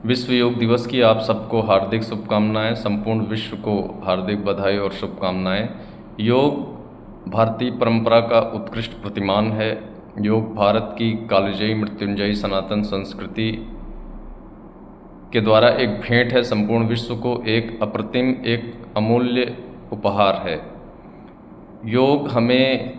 विश्व योग दिवस की आप सबको हार्दिक शुभकामनाएं। संपूर्ण विश्व को हार्दिक बधाई और शुभकामनाएं। योग भारतीय परंपरा का उत्कृष्ट प्रतिमान है। योग भारत की कालजयी मृत्युंजयी सनातन संस्कृति के द्वारा एक भेंट है। संपूर्ण विश्व को एक अप्रतिम, एक अमूल्य उपहार है। योग हमें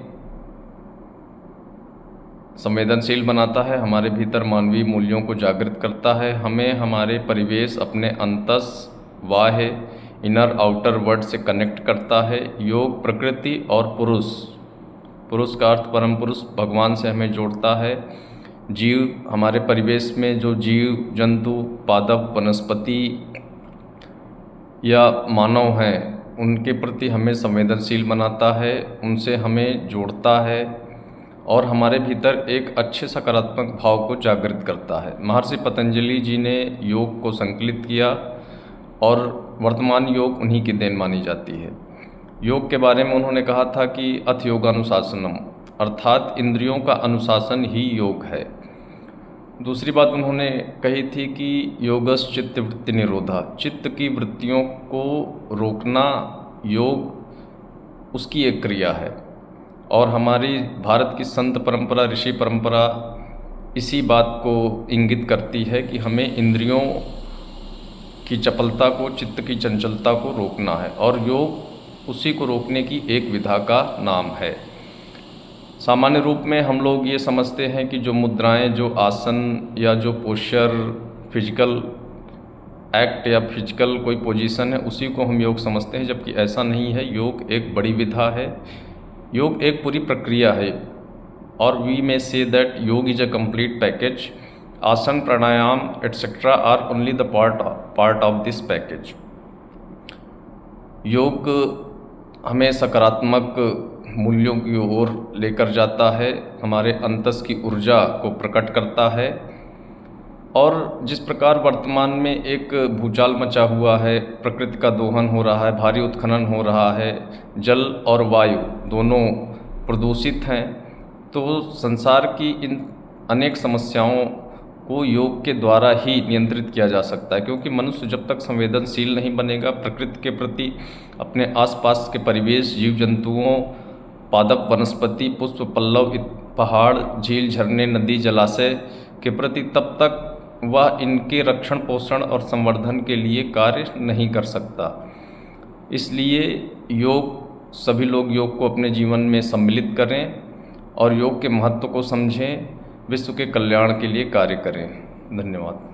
संवेदनशील बनाता है, हमारे भीतर मानवीय मूल्यों को जागृत करता है, हमें हमारे परिवेश, अपने अंतस बाह्य इनर आउटर वर्ल्ड से कनेक्ट करता है। योग प्रकृति और पुरुष का अर्थ परम पुरुष भगवान से हमें जोड़ता है। जीव, हमारे परिवेश में जो जीव जंतु, पादप, वनस्पति या मानव हैं, उनके प्रति हमें संवेदनशील बनाता है, उनसे हमें जोड़ता है और हमारे भीतर एक अच्छे सकारात्मक भाव को जागृत करता है। महर्षि पतंजलि जी ने योग को संकलित किया और वर्तमान योग उन्हीं की देन मानी जाती है। योग के बारे में उन्होंने कहा था कि अथ योगानुशासनम, अर्थात इंद्रियों का अनुशासन ही योग है। दूसरी बात उन्होंने कही थी कि योगस चित्त वृत्ति निरोधा, चित्त की वृत्तियों को रोकना योग उसकी एक क्रिया है। और हमारी भारत की संत परंपरा, ऋषि परंपरा इसी बात को इंगित करती है कि हमें इंद्रियों की चपलता को, चित्त की चंचलता को रोकना है और योग उसी को रोकने की एक विधा का नाम है। सामान्य रूप में हम लोग ये समझते हैं कि जो मुद्राएं, जो आसन या जो पोस्चर, फिजिकल एक्ट या फिजिकल कोई पोजीशन है, उसी को हम योग समझते हैं, जबकि ऐसा नहीं है। योग एक बड़ी विधा है, योग एक पूरी प्रक्रिया है और वी मे से दैट योग इज अ कंप्लीट पैकेज। आसन, प्राणायाम etcetera are only the part of this package. Yoga हमें सकारात्मक मूल्यों की ओर लेकर जाता है, हमारे अंतस की ऊर्जा को प्रकट करता है। और जिस प्रकार वर्तमान में एक भूचाल मचा हुआ है, प्रकृति का दोहन हो रहा है, भारी उत्खनन हो रहा है, जल और वायु दोनों प्रदूषित हैं, तो संसार की इन अनेक समस्याओं को योग के द्वारा ही नियंत्रित किया जा सकता है। क्योंकि मनुष्य जब तक संवेदनशील नहीं बनेगा प्रकृति के प्रति, अपने आसपास के परिवेश, जीव जंतुओं, पादप, वनस्पति, पुष्प, पल्लव, पहाड़, झील, झरने, नदी, जलाशय के प्रति, तब तक वह इनके रक्षण, पोषण और संवर्धन के लिए कार्य नहीं कर सकता। इसलिए सभी लोग योग को अपने जीवन में सम्मिलित करें और योग के महत्व को समझें, विश्व के कल्याण के लिए कार्य करें। धन्यवाद।